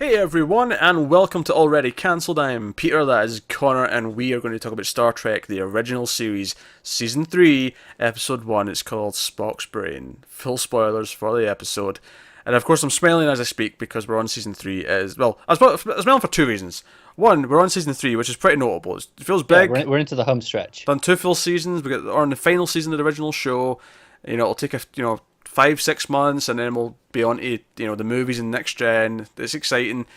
Hey everyone, and welcome to Already Cancelled. I'm Peter, that is Connor, and we are going to talk about Star Trek, the original series, Season 3, Episode 1. It's called Spock's Brain. Full spoilers for the episode. And of course I'm smiling as I speak because we're on Season 3. I'm smiling for two reasons. One, we're on Season 3, which is pretty notable. It feels big. Yeah, we're into the home stretch. Done two full seasons. We're on the final season of the original show. It'll take 5-6 months, and then we'll be on to the movies and next gen. It's exciting.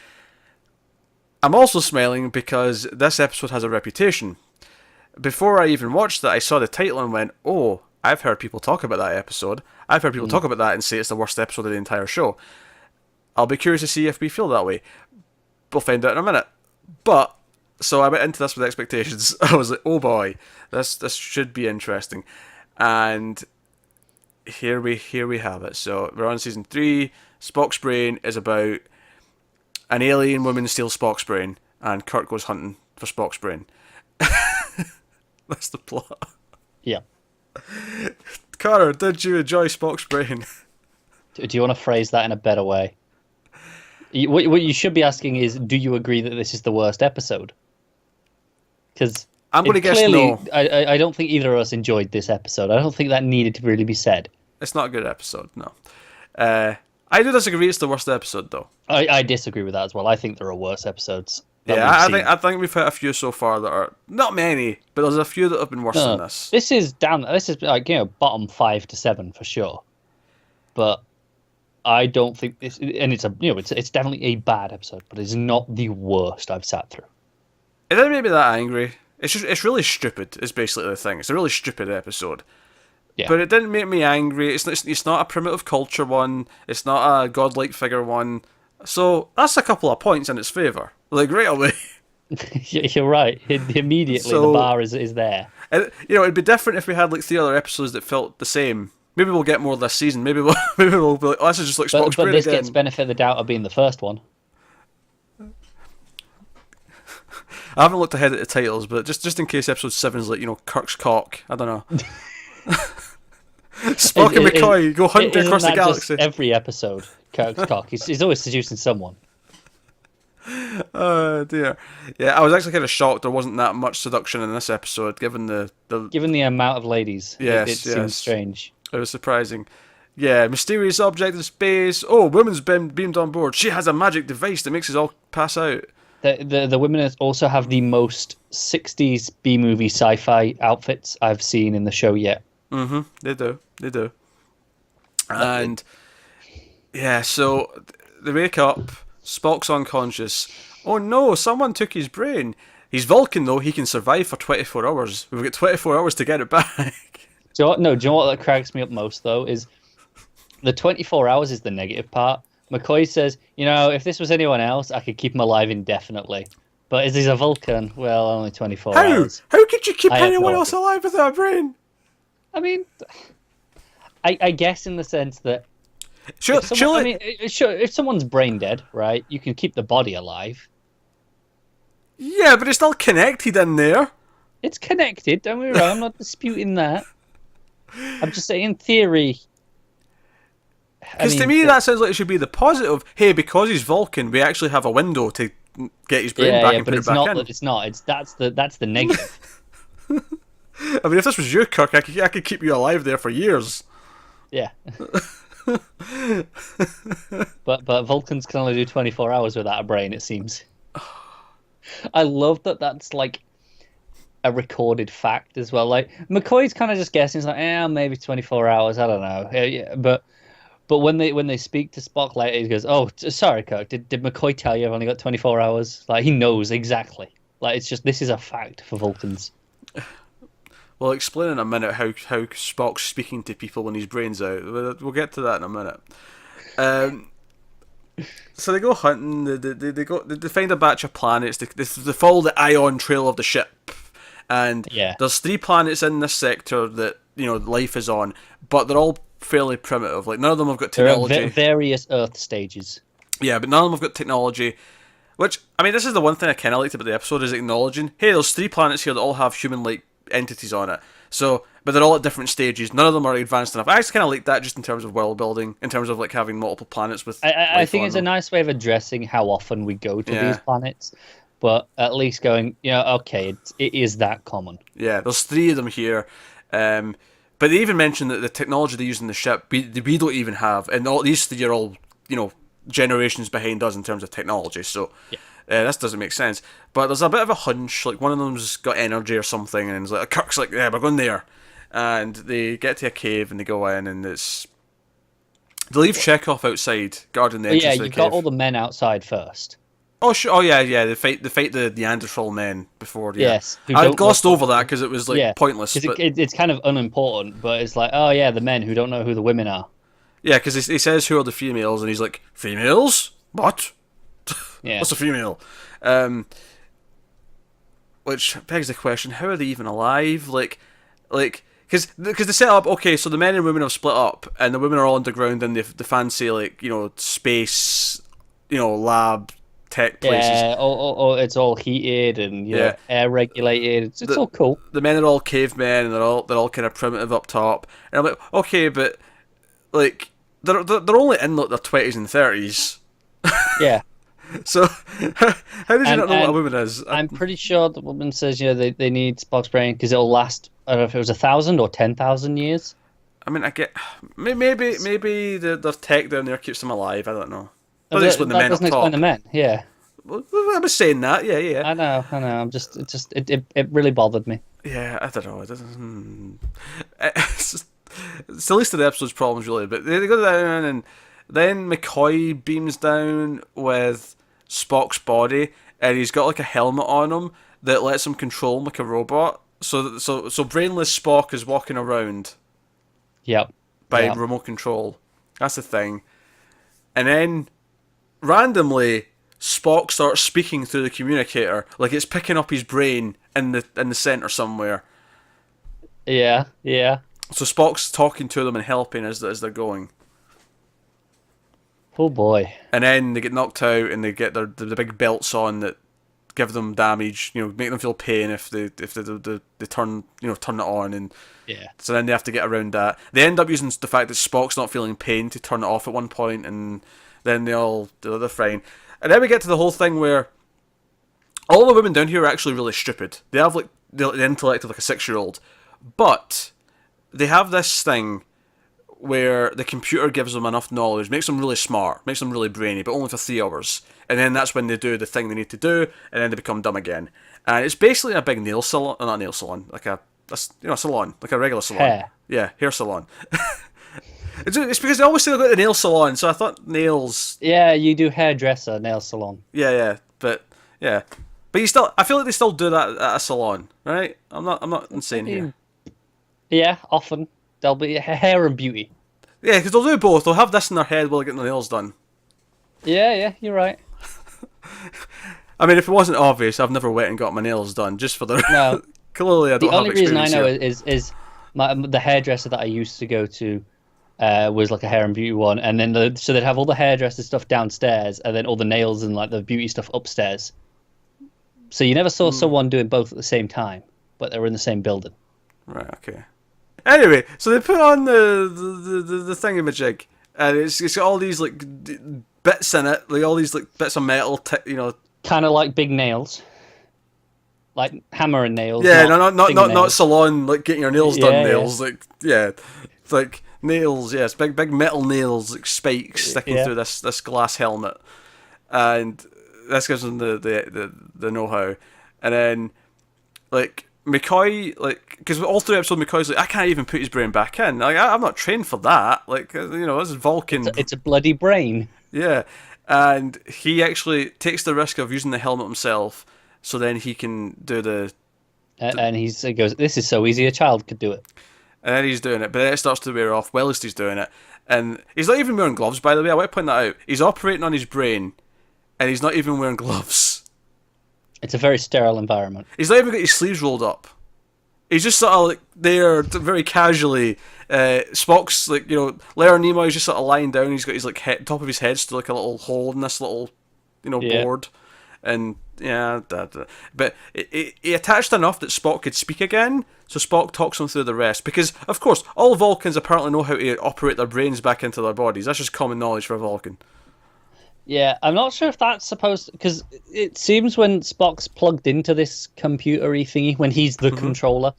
I'm also smiling because this episode has a reputation. Before I even watched it, I saw the title and went, "Oh, I've heard people talk about that episode. I've heard people talk about that and say it's the worst episode of the entire show." I'll be curious to see if we feel that way. We'll find out in a minute. But so I went into this with expectations. I was like, "Oh boy, this should be interesting," and here we have it. So we're on Season 3. Spock's Brain is about an alien woman steals Spock's brain, and Kirk goes hunting for Spock's brain. That's the plot. Yeah. Connor, did you enjoy Spock's brain? Do you want to phrase that in a better way? What you should be asking is, do you agree that this is the worst episode? Because I'm going to guess no. I don't think either of us enjoyed this episode. I don't think that needed to really be said. It's not a good episode, no. I do disagree it's the worst episode, though. I disagree with that as well. I think there are worse episodes. I think we've hit a few so far that are not many, but there's a few that have been worse than this. This is like bottom 5 to 7 for sure. But I don't think this, and it's definitely a bad episode, but it's not the worst I've sat through. It didn't make me that angry. It's really stupid. Is basically the thing. It's a really stupid episode. Yeah. But it didn't make me angry. It's not a primitive culture one. It's not a godlike figure one. So that's a couple of points in its favour. Like right away. You're right. Immediately the bar is there. It'd be different if we had like 3 other episodes that felt the same. Maybe we'll get more this season. Maybe we'll be like, oh, this is just like Spock's brain again. But this gets benefit of the doubt of being the first one. I haven't looked ahead at the titles, but just in case episode 7 is like, Kirk's cock. I don't know. Spock and McCoy go hunting across the galaxy. Every episode, Kirk's cock. He's always seducing someone. Oh dear. Yeah, I was actually kind of shocked there wasn't that much seduction in this episode, given the amount of ladies. Yes, it seems strange. It was surprising. Yeah, mysterious object in space. Oh, woman's been beamed on board. She has a magic device that makes us all pass out. The women also have the most 60s B-movie sci-fi outfits I've seen in the show yet. Mm-hmm. They do. And yeah, so they wake up. Spock's unconscious. Oh no, someone took his brain. He's Vulcan though, he can survive for 24 hours. We've got 24 hours to get it back. Do you know what that cracks me up most though? Is the 24 hours is the negative part. McCoy says, if this was anyone else, I could keep him alive indefinitely. But as he's a Vulcan, well, only 24 hours. How could you keep anyone else alive without a brain? I mean, I guess in the sense that if someone's brain dead, right, you can keep the body alive. Yeah, but it's still connected in there. It's connected, don't get me wrong, I'm not disputing that. I'm just saying in theory. Because to me that sounds like it should be the positive. Hey, because he's Vulcan, we actually have a window to get his brain back and put it back in. It's not. That's the negative. I mean, if this was you, Kirk, I could keep you alive there for years. Yeah. but Vulcans can only do 24 hours without a brain, it seems. I love that that's like a recorded fact as well. Like McCoy's kind of just guessing. He's like, maybe 24 hours. I don't know. Yeah, but when they speak to Spock later, he goes, "Oh, sorry, Kirk. Did McCoy tell you I've only got 24 hours?" Like he knows exactly. Like it's just this is a fact for Vulcans. Well, explain in a minute how Spock's speaking to people when his brain's out. We'll get to that in a minute. So they go hunting. They find a batch of planets. They follow the ion trail of the ship, and there's 3 planets in this sector that life is on, but they're all fairly primitive. Like none of them have got technology. There are various Earth stages. Yeah, but none of them have got technology. Which I mean, this is the one thing I kind of liked about the episode is acknowledging, hey, there's 3 planets here that all have human-like entities on it. So but they're all at different stages. None of them are advanced enough. I actually kind of like that, just in terms of world building, in terms of like having multiple planets with. I life think on it's a them. nice way of addressing how often we go to Yeah. these planets, but at least going, okay, it is that common. Yeah, there's 3 of them here. But they even mentioned that the technology they use in the ship, we don't even have. And all these 3 are all, generations behind us in terms of technology. So Yeah. this doesn't make sense. But there's a bit of a hunch, like one of them's got energy or something, and it's like, Kirk's like, yeah, we're going there. And they get to a cave and they go in, and it's. They leave Chekhov outside, guarding the But yeah, entrance to the you've cave. got all the men outside first. Oh, sure. Oh, yeah, yeah. They fight the Neanderthal men before. Yeah, Yes, who I don't glossed know- over that because it was like Yeah, pointless. because But it's kind of unimportant, but it's like, oh yeah, the men who don't know who the women are. yeah, because he says who are the females, and he's like, females? What? Yeah, What's a female? Which begs the question: how are they even alive? Because they set up, okay, so the men and women have split up, and the women are all underground in the fancy space, lab tech places. yeah. It's all heated and Yeah. air regulated. It's all cool. The men are all cavemen, and they're all kind of primitive up top. And I'm like, okay, but like they're only in like their 20s and 30s. Yeah. So how did you not know what a And woman is? I'm pretty sure the woman says, they need Spock's brain because it'll last. I don't know if it was 1,000 or 10,000 years. I mean, I get maybe their tech down there keeps them alive. I don't know. That Doesn't explain the men up doesn't explain top. the men. Yeah, Well, I was saying that. Yeah. I know. It really bothered me. Yeah, I don't know. It doesn't. It's the least of the episode's problems, really. But they go down, and then McCoy beams down with Spock's body, and he's got like a helmet on him that lets him control him like a robot. So brainless Spock is walking around Yep. by Yep. remote control. That's the thing. And then randomly, Spock starts speaking through the communicator, like it's picking up his brain in the center somewhere. Yeah. Yeah. So Spock's talking to them and helping as they're going. Oh boy. And then they get knocked out, and they get the big belts on that give them damage. Make them feel pain if they turn turn it on, and Yeah. so then they have to get around that. They end up using the fact that Spock's not feeling pain to turn it off at one point, and then they're fine. And then we get to the whole thing where all the women down here are actually really stupid. They have like the intellect of like a 6-year-old, but they have this thing where the computer gives them enough knowledge, makes them really smart, makes them really brainy, but only for 3 hours. And then that's when they do the thing they need to do, and then they become dumb again. And it's basically a big nail salon, not a nail salon, like a salon, like a regular salon. Hair. Yeah, hair salon. It's because they always say they've got a nail salon, so I thought nails. Yeah, you do hairdresser, nail salon. Yeah, but I feel like they still do that at a salon, right? I'm not insane here. Yeah, often. There'll be hair and beauty. Yeah, because they'll do both. They'll have this in their head while they're getting their nails done. Yeah, you're right. I mean, if it wasn't obvious, I've never went and got my nails done just for the. No. Clearly, I don't The have only reason I experience know here. is the hairdresser that I used to go to was like a hair and beauty one, and then so they'd have all the hairdresser stuff downstairs, and then all the nails and like the beauty stuff upstairs. So you never saw someone doing both at the same time, but they were in the same building. Right. Okay. Anyway, so they put on the thingamajig, and it's got all these like bits in it, like all these like bits of metal, Kind of like big nails, like hammer and nails. Yeah, not fingernails. salon, like getting your nails done Yeah, yeah. nails, it's like nails, yes, big metal nails, like spikes sticking Yeah. through this glass helmet, and this gives them the know-how, and then like McCoy, like because all 3 episodes McCoy's like, I can't even put his brain back in, like I'm not trained for that, like this is Vulcan, It's a bloody brain. yeah, and he actually takes the risk of using the helmet himself, so then he can do the. And he goes, "This is so easy. A child could do it." And then he's doing it, but then it starts to wear off whilst he's doing it. And he's not even wearing gloves, by the way. I want to point that out. He's operating on his brain, and he's not even wearing gloves. It's a very sterile environment. He's not even got his sleeves rolled up. He's just sort of like there, very casually. Spock's like, Leonard Nimoy's just sort of lying down. He's got his like top of his head still like a little hole in this little, Yeah. board, and Yeah, but he attached enough that Spock could speak again, so Spock talks him through the rest. Because, of course, all Vulcans apparently know how to operate their brains back into their bodies. That's just common knowledge for a Vulcan. Yeah, I'm not sure if that's supposed because it seems when Spock's plugged into this computery thingy, when he's the controller,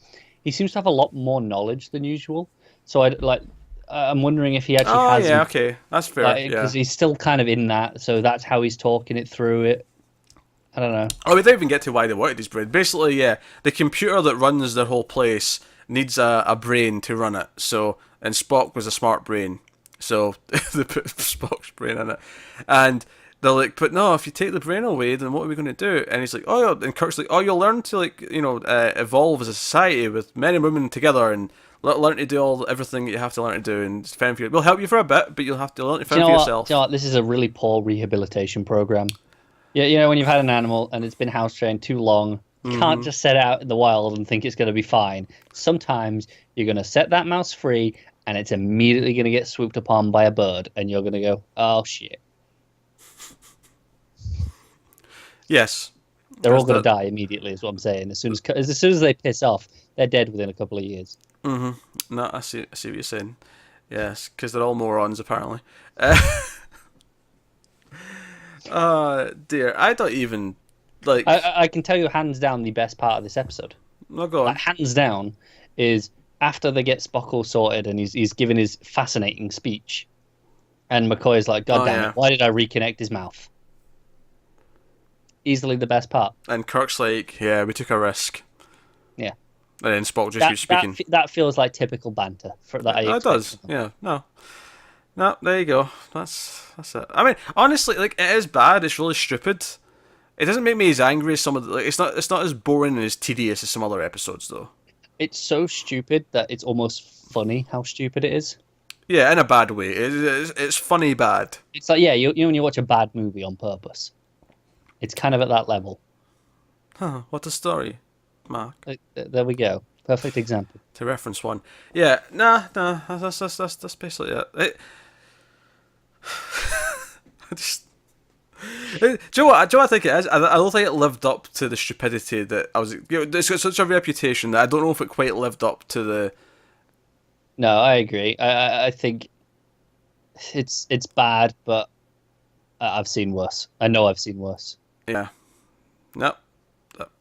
he seems to have a lot more knowledge than usual. So I'm wondering if he actually Oh, has, yeah, okay. That's fair, because yeah. he's still kind of in that, so that's how he's talking it through it. I don't know. Oh, we didn't even get to why they wanted his brain. Basically, yeah, the computer that runs their whole place needs a brain to run it. So, and Spock was a smart brain. So, they put Spock's brain in it. And they're like, but no, if you take the brain away, then what are we going to do? And he's like, oh, yeah. And Kirk's like, oh, you'll learn to, like, evolve as a society with men and women together and learn to do everything that you have to learn to do and fend for you. We'll help you for a bit, but you'll have to learn to fend for yourself. Do you know what? This is a really poor rehabilitation program. Yeah, when you've had an animal and it's been house trained too long, you can't just set it out in the wild and think it's going to be fine. Sometimes you're going to set that mouse free and it's immediately going to get swooped upon by a bird, and you're going to go, oh shit. Yes. They're all going to die immediately, is what I'm saying. As soon as they piss off, they're dead within a couple of years. Mm-hmm. No, I see what you're saying. Yes, because they're all morons, apparently. Dear, I don't even like. I can tell you hands down the best part of this episode. No, go on. Like, hands down is after they get Spock all sorted and he's given his fascinating speech, and McCoy's like, God damn it, why did I reconnect his mouth? Easily the best part. And Kirk's like, yeah, we took a risk. Yeah. And then Spock just keeps speaking. That feels like typical banter for that. It does. Yeah. No. There you go. That's it. I mean, honestly, like, it is bad. It's really stupid. It doesn't make me as angry as some of the. Like, it's not as boring and as tedious as some other episodes, though. It's so stupid that it's almost funny how stupid it is. Yeah, in a bad way. It's funny bad. It's like, yeah, you when you watch a bad movie on purpose. It's kind of at that level. Huh? What a story, Mark. There we go. Perfect example. To reference one. Yeah. Nah. That's basically it. I just. Do you know what I think it is? I don't think it lived up to the stupidity that I was. It's got such a reputation that I don't know if it quite lived up to the. No, I agree. I think it's bad, but I've seen worse. I know I've seen worse. Yeah. No.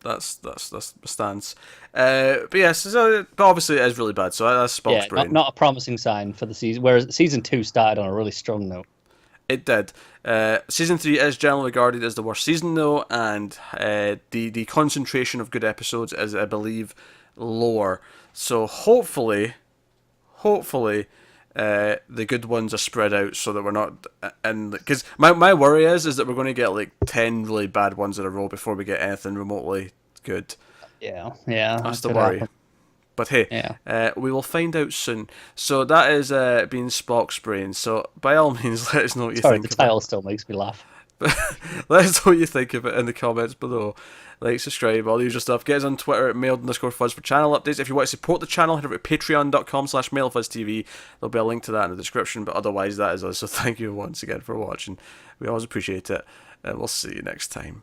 That's the stance. But yes, but obviously it is really bad. So that's Spock's brain. Not a promising sign for the season. Whereas season 2 started on a really strong note. It did. Season 3 is generally regarded as the worst season, though, and the concentration of good episodes is, I believe, lower. So hopefully, the good ones are spread out so that we're not in. Because my worry is that we're going to get like 10 really bad ones in a row before we get anything remotely good. Yeah. That's the worry. Happen. But hey, we will find out soon. So that is being Spock's brain. So by all means, let us know what you think. The title still makes me laugh. Let us know what you think of it in the comments below. Like, subscribe, all the usual stuff. Get us on Twitter at mailed_fuzz for channel updates. If you want to support the channel, head over to patreon.com/mailedfuzztv. There'll be a link to that in the description. But otherwise, that is us. So thank you once again for watching. We always appreciate it. And we'll see you next time.